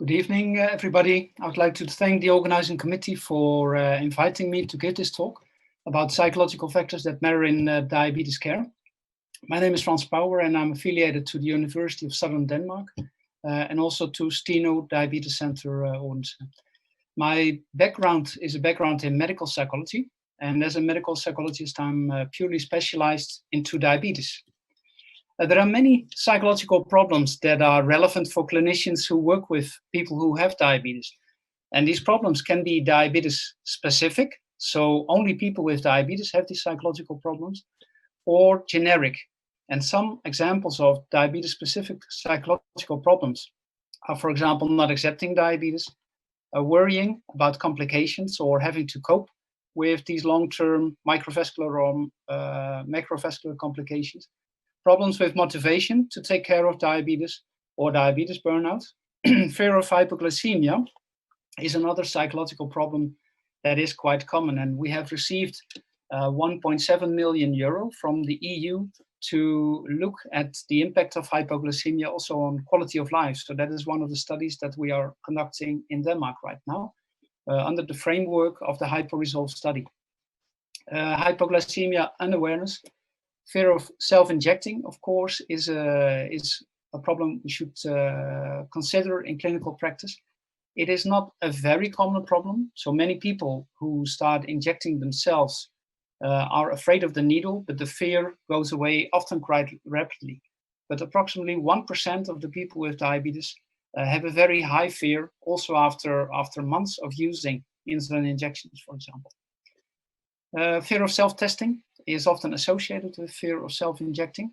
Good evening, everybody. I would like to thank the organizing committee for inviting me to give this talk about psychological factors that matter in diabetes care. My name is Frans Pouwer and I'm affiliated to the University of Southern Denmark and also to Steno Diabetes Center Odense. My background is a background in medical psychology, and as a medical psychologist, I'm purely specialized into diabetes. There are many psychological problems that are relevant for clinicians who work with people who have diabetes. And these problems can be diabetes specific, so only people with diabetes have these psychological problems, or generic. And some examples of diabetes specific psychological problems are, for example, not accepting diabetes, worrying about complications or having to cope with these long-term microvascular or macrovascular complications, problems with motivation to take care of diabetes or diabetes burnout. Fear of hypoglycemia is another psychological problem that is quite common, and we have received 1.7 million euro from the EU to look at the impact of hypoglycemia also on quality of life. So that is one of the studies that we are conducting in Denmark right now under the framework of the HypoResolve study. Hypoglycemia unawareness. Fear of self-injecting, of course, is a problem we should consider in clinical practice. It is not a very common problem. So many people who start injecting themselves are afraid of the needle, but the fear goes away often quite rapidly. But approximately 1% of the people with diabetes have a very high fear, also after months of using insulin injections, for example. Fear of self-testing is often associated with fear of self-injecting,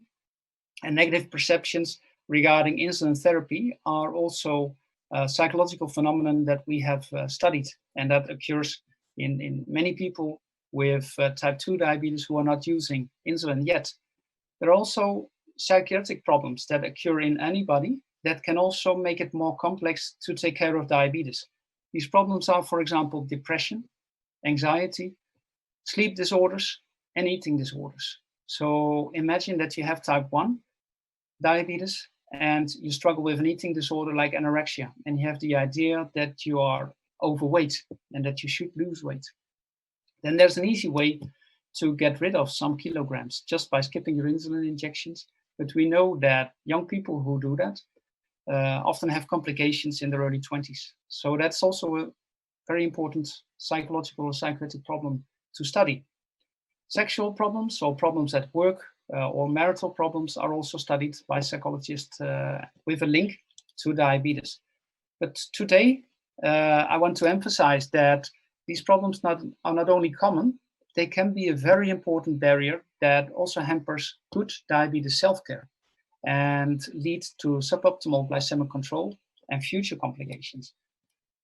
and negative perceptions regarding insulin therapy are also a psychological phenomenon that we have studied, and that occurs in many people with type 2 diabetes who are not using insulin yet. There are also psychiatric problems that occur in anybody that can also make it more complex to take care of diabetes. These problems are, for example, depression, anxiety, sleep disorders, and eating disorders. So imagine that you have type 1 diabetes and you struggle with an eating disorder like anorexia, and you have the idea that you are overweight and that you should lose weight. Then there's an easy way to get rid of some kilograms just by skipping your insulin injections. But we know that young people who do that often have complications in their early 20s. So that's also a very important psychological or psychiatric problem to study. Sexual problems or problems at work or marital problems are also studied by psychologists with a link to diabetes. But today, I want to emphasize that these problems are not only common, they can be a very important barrier that also hampers good diabetes self-care and leads to suboptimal glycemic control and future complications.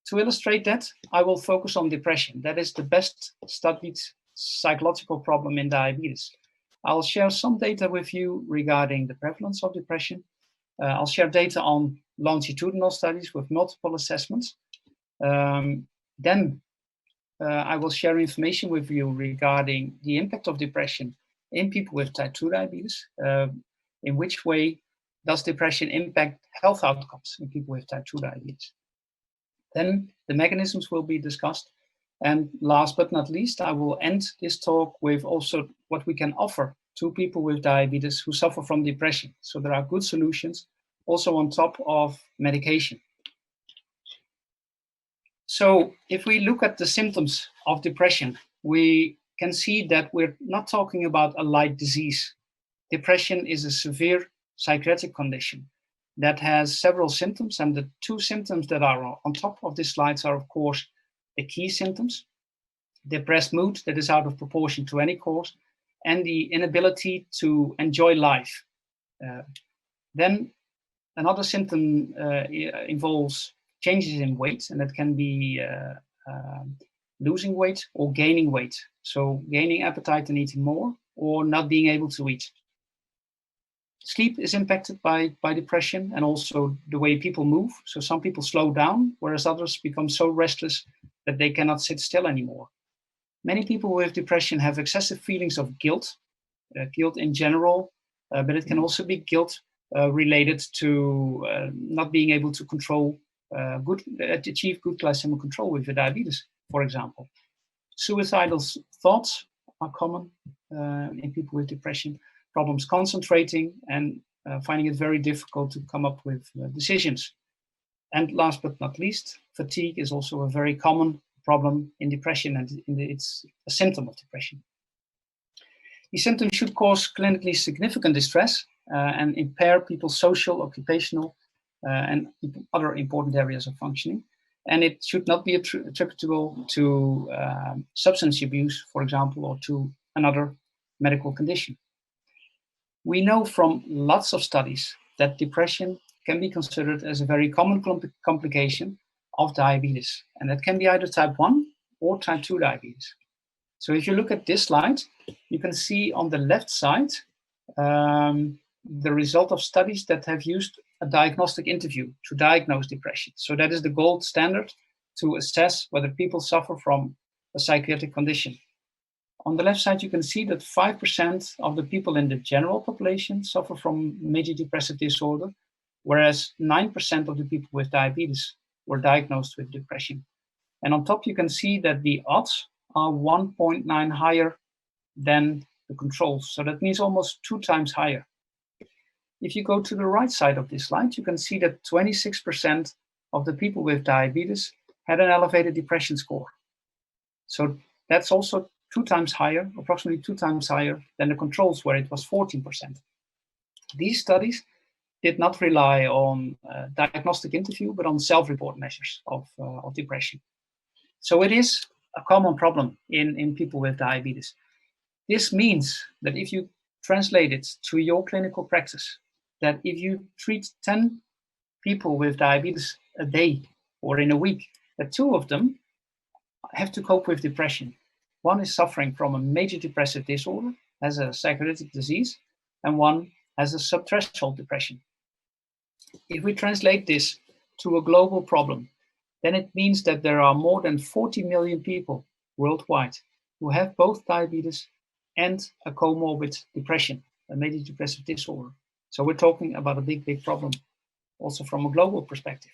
To illustrate that, I will focus on depression. That is the best studied psychological problem in diabetes. I'll share some data with you regarding the prevalence of depression. I'll share data on longitudinal studies with multiple assessments. Then I will share information with you regarding the impact of depression in people with type 2 diabetes. In which way does depression impact health outcomes in people with type 2 diabetes? Then the mechanisms will be discussed. And last but not least, I will end this talk with also what we can offer to people with diabetes who suffer from depression. So there are good solutions also on top of medication. So if we look at the symptoms of depression, we can see that we're not talking about a light disease. Depression is a severe psychiatric condition that has several symptoms, and the two symptoms that are on top of these slides are, of course, the key symptoms: depressed mood that is out of proportion to any cause, and the inability to enjoy life. Then another symptom involves changes in weight, and that can be losing weight or gaining weight. So gaining appetite and eating more, or not being able to eat. Sleep is impacted by depression, and also the way people move. So some people slow down, whereas others become so restless that they cannot sit still anymore. Many people with depression have excessive feelings of guilt, guilt in general, but it can also be guilt related to not being able to control achieve good glycemic control with your diabetes, for example. Suicidal thoughts are common in people with depression, problems concentrating, and finding it very difficult to come up with decisions. And last but not least, fatigue is also a very common problem in depression, and it's a symptom of depression. These symptoms should cause clinically significant distress and impair people's social, occupational, and other important areas of functioning. And it should not be attributable to substance abuse, for example, or to another medical condition. We know from lots of studies that depression can be considered as a very common complication of diabetes. And that can be either type 1 or type 2 diabetes. So if you look at this slide, you can see on the left side the result of studies that have used a diagnostic interview to diagnose depression. So that is the gold standard to assess whether people suffer from a psychiatric condition. On the left side, you can see that 5% of the people in the general population suffer from major depressive disorder, whereas 9% of the people with diabetes were diagnosed with depression. And on top, you can see that the odds are 1.9 higher than the controls. So that means almost 2 times higher. If you go to the right side of this slide, you can see that 26% of the people with diabetes had an elevated depression score. So that's also 2 times higher, approximately 2 times higher than the controls, where it was 14%. These studies did not rely on diagnostic interview, but on self-report measures of depression. So it is a common problem in people with diabetes. This means that if you translate it to your clinical practice, that if you treat 10 people with diabetes a day or in a week, that 2 of them have to cope with depression. One is suffering from a major depressive disorder, has a psychiatric disease, and one has a subthreshold depression. If we translate this to a global problem, then it means that there are more than 40 million people worldwide who have both diabetes and a comorbid depression, a major depressive disorder. So we're talking about a big, big problem, also from a global perspective.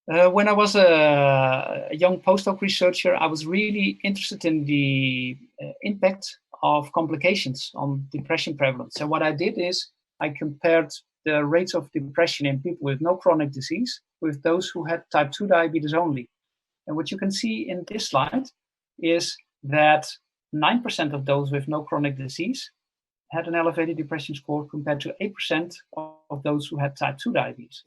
When I was a young postdoc researcher, I was really interested in the impact of complications on depression prevalence. So what I did is I compared the rates of depression in people with no chronic disease with those who had type 2 diabetes only. And what you can see in this slide is that 9% of those with no chronic disease had an elevated depression score compared to 8% of those who had type 2 diabetes.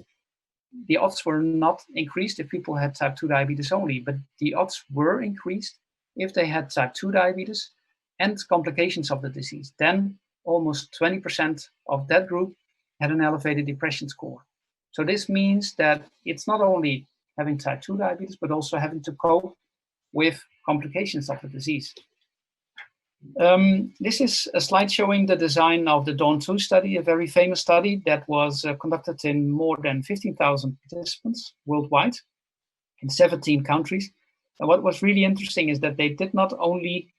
The odds were not increased if people had type 2 diabetes only, but the odds were increased if they had type 2 diabetes and complications of the disease. Then almost 20% of that group had an elevated depression score. So this means that it's not only having type 2 diabetes, but also having to cope with complications of the disease. This is a slide showing the design of the DAWN2 study, a very famous study that was conducted in more than 15,000 participants worldwide in 17 countries. And what was really interesting is that they did not only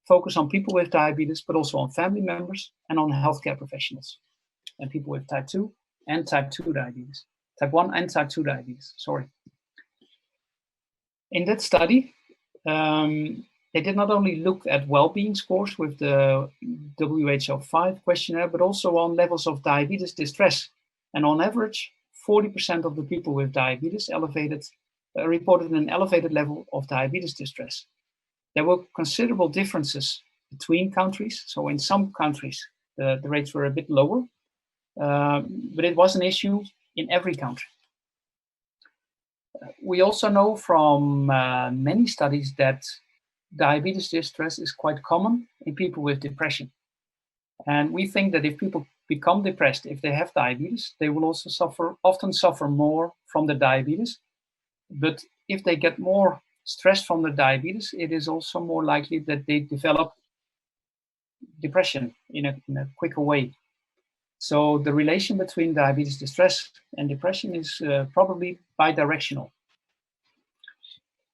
focus on people with diabetes, but also on family members and on healthcare professionals and people with type 2 and type 2 diabetes, type 1 and type 2 diabetes, sorry. In that study, they did not only look at well-being scores with the WHO-5 questionnaire, but also on levels of diabetes distress. And on average, 40% of the people with diabetes reported an elevated level of diabetes distress. There were considerable differences between countries. So in some countries, the rates were a bit lower, but it was an issue in every country. We also know from many studies that diabetes distress is quite common in people with depression. And we think that if people become depressed, if they have diabetes, they will also often suffer more from the diabetes. But if they get more stress from the diabetes, it is also more likely that they develop depression in a quicker way. So the relation between diabetes distress and depression is probably bidirectional.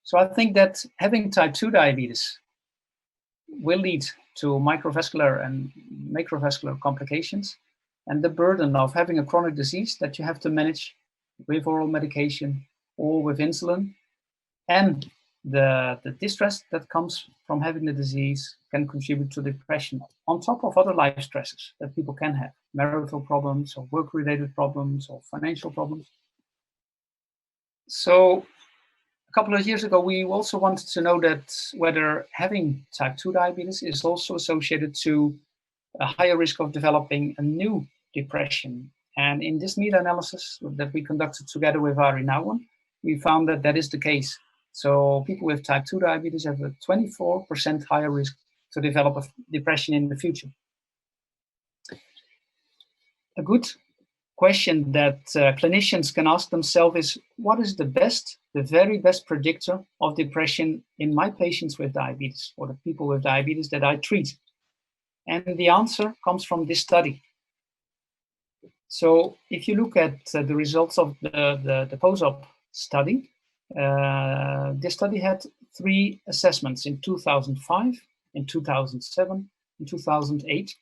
So I think that having type 2 diabetes will lead to microvascular and macrovascular complications, and the burden of having a chronic disease that you have to manage with oral medication or with insulin. And the distress that comes from having the disease can contribute to depression, on top of other life stresses that people can have, marital problems or work-related problems or financial problems. So a couple of years ago, we also wanted to know that whether having type 2 diabetes is also associated to a higher risk of developing a new depression. And in this meta-analysis that we conducted together with Ari Nouwen, we found that that is the case. So people with type 2 diabetes have a 24% higher risk to develop a depression in the future. A good question that clinicians can ask themselves is, what is the very best predictor of depression in my patients with diabetes, or the people with diabetes that I treat? And the answer comes from this study. So if you look at the results of the post-op study, this study had 3 assessments in 2005, in 2007, in 2008.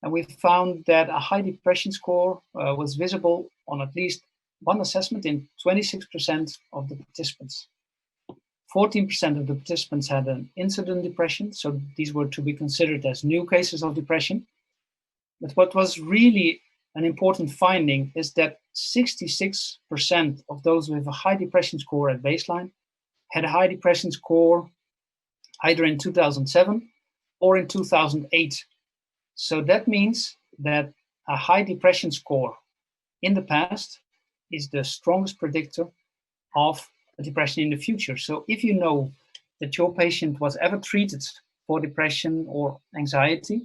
And we found that a high depression score was visible on at least one assessment in 26% of the participants. 14% of the participants had an incident depression, so these were to be considered as new cases of depression. But what was really an important finding is that 66% of those with a high depression score at baseline had a high depression score either in 2007 or in 2008. So that means that a high depression score in the past is the strongest predictor of a depression in the future. So if you know that your patient was ever treated for depression or anxiety,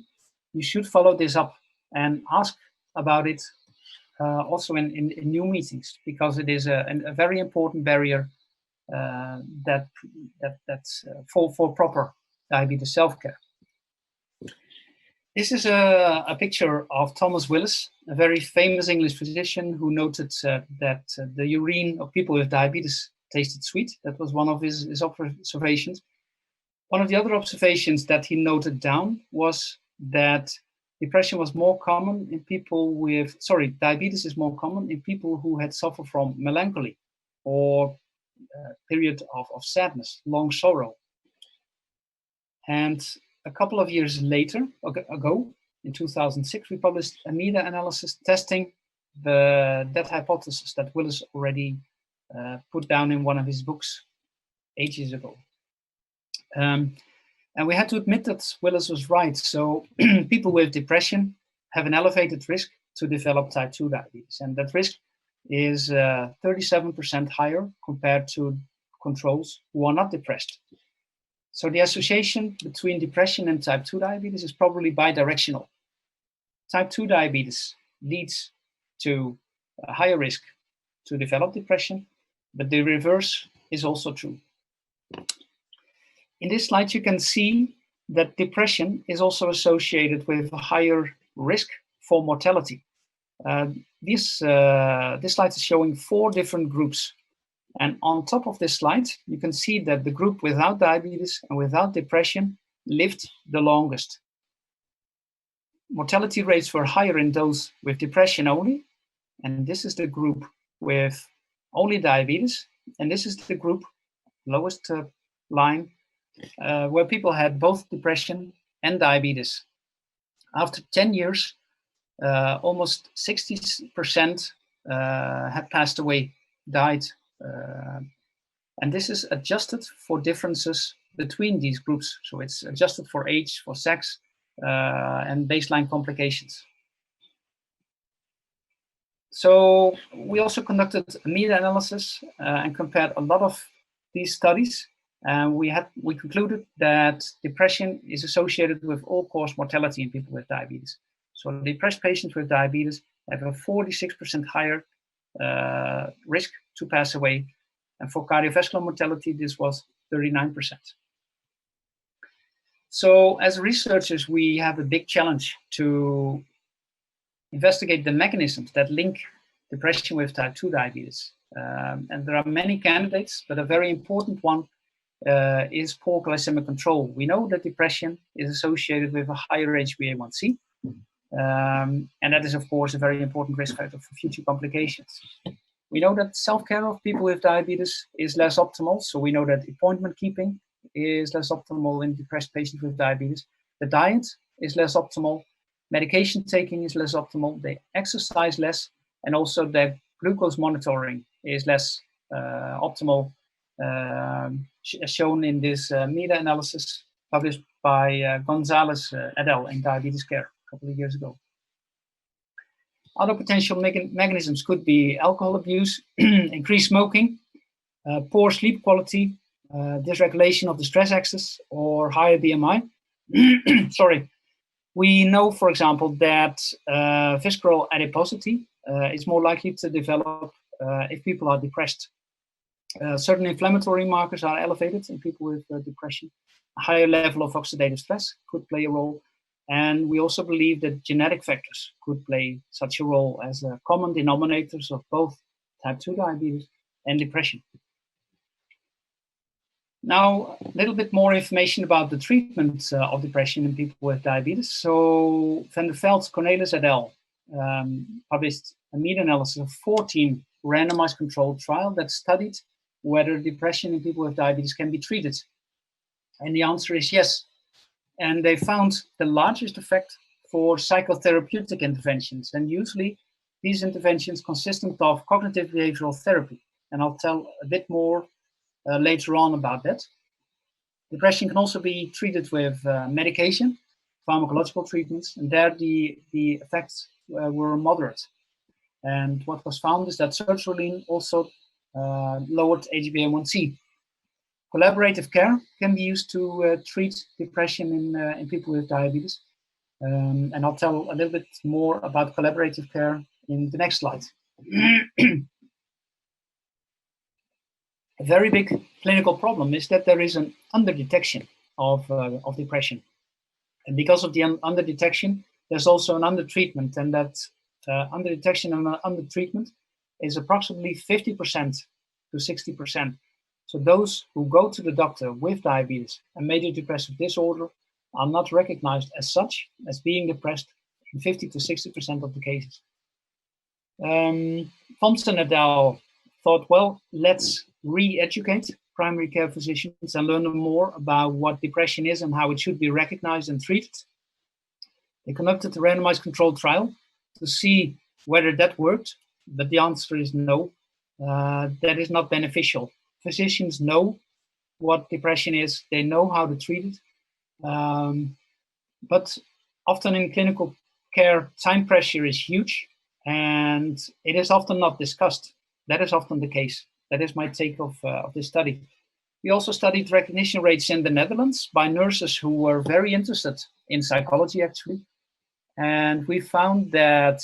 you should follow this up and ask about it also in new meetings, because it is a very important barrier that's for proper diabetes self-care. This is a picture of Thomas Willis, a very famous English physician who noted that the urine of people with diabetes tasted sweet. That was one of his observations. One of the other observations that he noted down was that depression was more common in people with, diabetes is more common in people who had suffered from melancholy or a period of sadness, long sorrow. And a couple of years ago, in 2006, we published a meta-analysis testing that hypothesis that Willis already put down in one of his books ages ago. And we had to admit that Willis was right. So people with depression have an elevated risk to develop type 2 diabetes. And that risk is 37% higher compared to controls who are not depressed. So the association between depression and type 2 diabetes is probably bidirectional. Type 2 diabetes leads to a higher risk to develop depression, but the reverse is also true. In this slide, you can see that depression is also associated with a higher risk for mortality. This slide is showing 4 different groups. And on top of this slide, you can see that the group without diabetes and without depression lived the longest. Mortality rates were higher in those with depression only. And this is the group with only diabetes. And this is the group, lowest line, where people had both depression and diabetes. After 10 years, almost 60% had passed away, died. And this is adjusted for differences between these groups. So it's adjusted for age, for sex, and baseline complications. So we also conducted a meta-analysis and compared a lot of these studies. And we concluded that depression is associated with all-cause mortality in people with diabetes. So depressed patients with diabetes have a 46% higher risk to pass away. And for cardiovascular mortality, this was 39%. So as researchers, we have a big challenge to investigate the mechanisms that link depression with type 2 diabetes. And there are many candidates, but a very important one is poor glycemic control. We know that depression is associated with a higher HbA1c. And that is, of course, a very important risk factor for future complications. We know that self-care of people with diabetes is less optimal. So we know that appointment keeping is less optimal in depressed patients with diabetes. The diet is less optimal. Medication taking is less optimal. They exercise less. And also the glucose monitoring is less optimal, as shown in this meta-analysis published by Gonzalez et al. In Diabetes Care a couple of years ago. Other potential mechanisms could be alcohol abuse, increased smoking, poor sleep quality, dysregulation of the stress axis, or higher BMI. Sorry. We know, for example, that visceral adiposity is more likely to develop if people are depressed. Certain inflammatory markers are elevated in people with depression. A higher level of oxidative stress could play a role. And we also believe that genetic factors could play such a role as common denominators of both type 2 diabetes and depression. Now, a little bit more information about the treatment of depression in people with diabetes. So Van der Veld, Cornelis et al. Published a meta-analysis of 14 randomized controlled trials that studied whether depression in people with diabetes can be treated. And the answer is yes. And they found the largest effect for psychotherapeutic interventions. And usually these interventions consist of cognitive behavioral therapy. And I'll tell a bit more later on about that. Depression can also be treated with medication, pharmacological treatments, and there the effects were moderate. And what was found is that sertraline also lowered HbA1c. Collaborative care can be used to treat depression in people with diabetes. And I'll tell a little bit more about collaborative care in the next slide. A very big clinical problem is that there is an underdetection of depression. And because of the underdetection, there's also an undertreatment, and that underdetection and undertreatment is approximately 50% to 60%. So those who go to the doctor with diabetes and major depressive disorder are not recognized as such as being depressed in 50 to 60% of the cases. Thompson et al. Thought, well, let's re-educate primary care physicians and learn more about what depression is and how it should be recognized and treated. They conducted a randomized controlled trial to see whether that worked, but the answer is no. That is not beneficial. Physicians know what depression is, they know how to treat it, but often in clinical care, time pressure is huge and it is often not discussed. That is often the case. That is my take of this study. We also studied recognition rates in the Netherlands by nurses who were very interested in psychology, actually. And we found that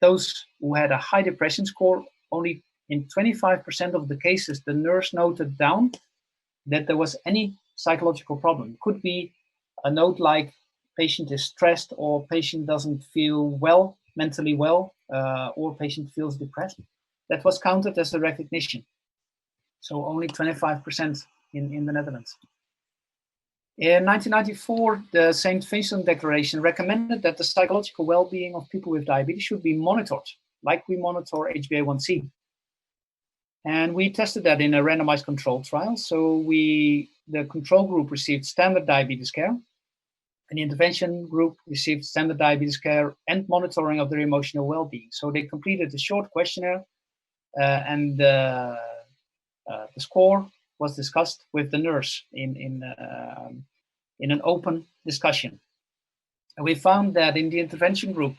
those who had a high depression score, only in 25% of the cases, the nurse noted down that there was any psychological problem. It could be a note like patient is stressed, or patient doesn't feel well, mentally well, or patient feels depressed. That was counted as a recognition. So only 25% in the Netherlands. In 1994, the St. Vincent Declaration recommended that the psychological well-being of people with diabetes should be monitored, like we monitor HbA1c. And we tested that in a randomized controlled trial. So the control group received standard diabetes care, and the intervention group received standard diabetes care and monitoring of their emotional well-being. So they completed a short questionnaire, and the score was discussed with the nurse in an open discussion. And we found that in the intervention group,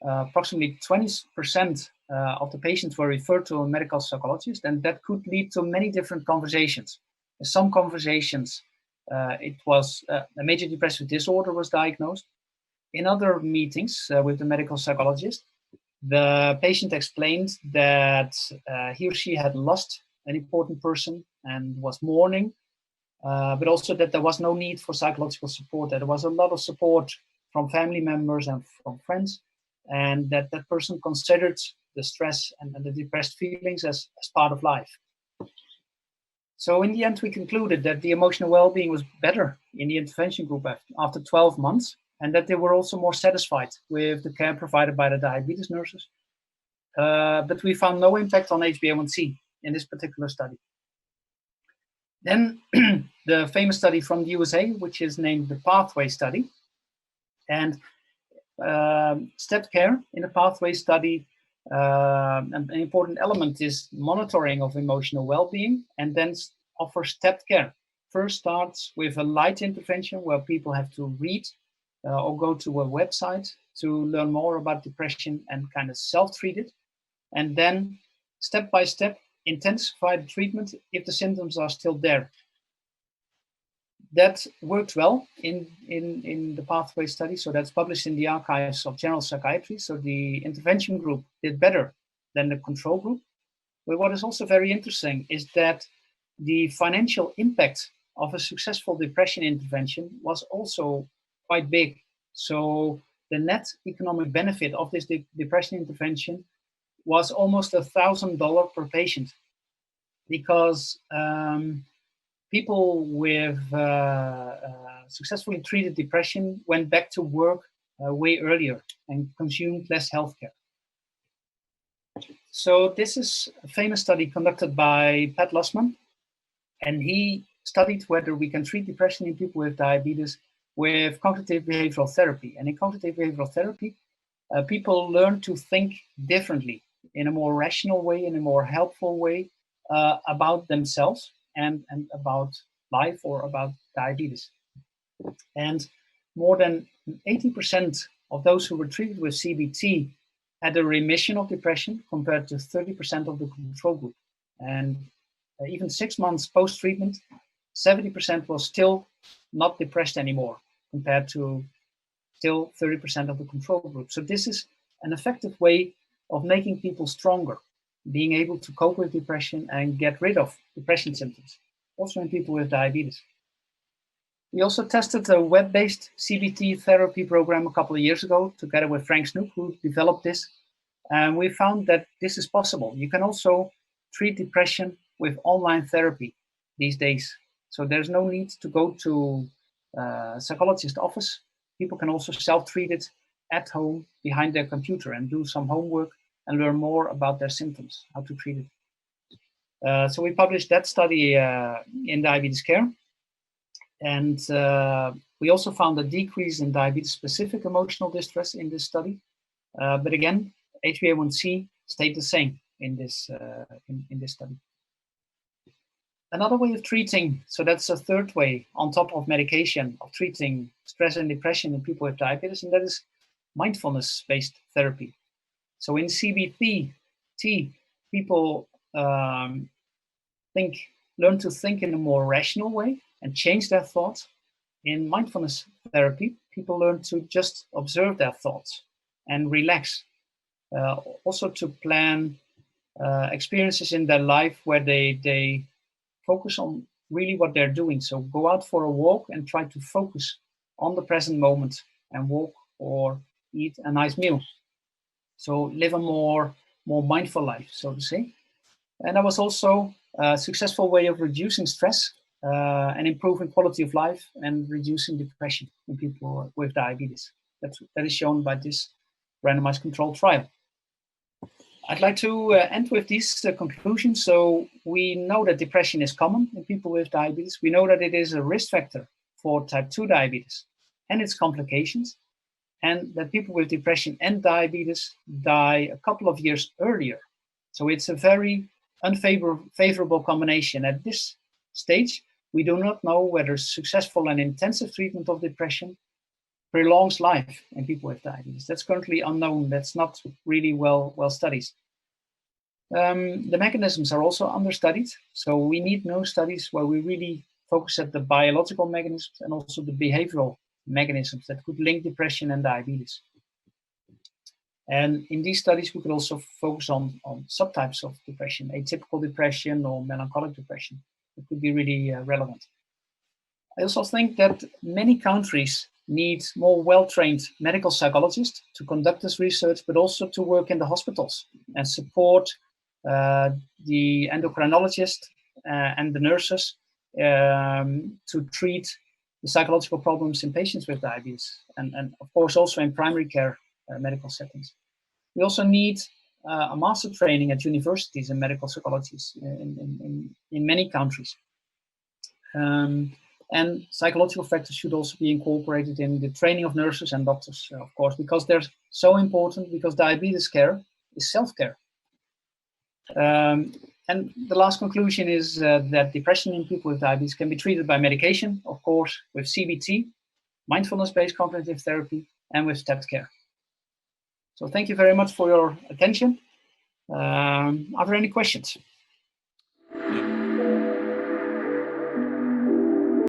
approximately 20% of the patients were referred to a medical psychologist, and that could lead to many different conversations. In some conversations, it was a major depressive disorder was diagnosed. In other meetings with the medical psychologist, the patient explained that he or she had lost an important person and was mourning, but also that there was no need for psychological support, that there was a lot of support from family members and from friends, and that that person considered the stress and the depressed feelings as part of life. So in the end, we concluded that the emotional well-being was better in the intervention group after 12 months, and that they were also more satisfied with the care provided by the diabetes nurses. but we found no impact on HbA1c in this particular study. Then the famous study from the USA, which is named the Pathway Study. And stepped care in the Pathway Study, an important element is monitoring of emotional well-being, and then offers stepped care. First starts with a light intervention where people have to read or go to a website to learn more about depression and kind of self-treat it. And then step by step intensify the treatment if the symptoms are still there. That worked well in the Pathway Study, so that's published in the Archives of General Psychiatry. So the intervention group did better than the control group. But what is also very interesting is that the financial impact of a successful depression intervention was also quite big. So the net economic benefit of this depression intervention was almost $1,000 per patient, because people with successfully treated depression went back to work way earlier and consumed less healthcare. So this is a famous study conducted by Pat Lussman, and he studied whether we can treat depression in people with diabetes with cognitive behavioral therapy. And in cognitive behavioral therapy, people learn to think differently in a more rational way, in a more helpful way about themselves and about life or about diabetes. And more than 80% of those who were treated with CBT had a remission of depression compared to 30% of the control group. And even 6 months post-treatment, 70% was still not depressed anymore compared to still 30% of the control group. So this is an effective way of making people stronger, being able to cope with depression and get rid of depression symptoms, also in people with diabetes. We also tested a web-based CBT therapy program a couple of years ago together with Frank Snook, who developed this. And we found that this is possible. You can also treat depression with online therapy these days. So there's no need to go to a psychologist's office. People can also self-treat it at home behind their computer and do some homework and learn more about their symptoms, how to treat it. So we published that study in Diabetes Care. And we also found a decrease in diabetes-specific emotional distress in this study. But again, HbA1c stayed the same in this study. Another way of treating, so that's a third way on top of medication of treating stress and depression in people with diabetes, and that is mindfulness-based therapy. So in CBT, people learn to think in a more rational way and change their thoughts. In mindfulness therapy, people learn to just observe their thoughts and relax. Also to plan experiences in their life where they focus on really what they're doing. So go out for a walk and try to focus on the present moment and walk or eat a nice meal. So live a more mindful life, so to say. And that was also a successful way of reducing stress and improving quality of life and reducing depression in people with diabetes. That is shown by this randomized controlled trial. I'd like to end with these conclusions. So we know that depression is common in people with diabetes. We know that it is a risk factor for type 2 diabetes and its complications, and that people with depression and diabetes die a couple of years earlier. So it's a very unfavorable combination. At this stage, we do not know whether successful and intensive treatment of depression prolongs life in people with diabetes. That's currently unknown. That's not really well studied. The mechanisms are also understudied. So we need new studies where we really focus at the biological mechanisms and also the behavioral mechanisms that could link depression and diabetes. And in these studies, we could also focus on subtypes of depression, atypical depression or melancholic depression. It could be really relevant. I also think that many countries need more well-trained medical psychologists to conduct this research, but also to work in the hospitals and support the endocrinologist and the nurses to treat the psychological problems in patients with diabetes, and of course also in primary care medical settings. We also need a master training at universities in medical psychology in many countries. And psychological factors should also be incorporated in the training of nurses and doctors, of course, because they're so important, because diabetes care is self-care. And the last conclusion is that depression in people with diabetes can be treated by medication, of course, with CBT, mindfulness-based cognitive therapy, and with stepped care. So thank you very much for your attention. Are there any questions?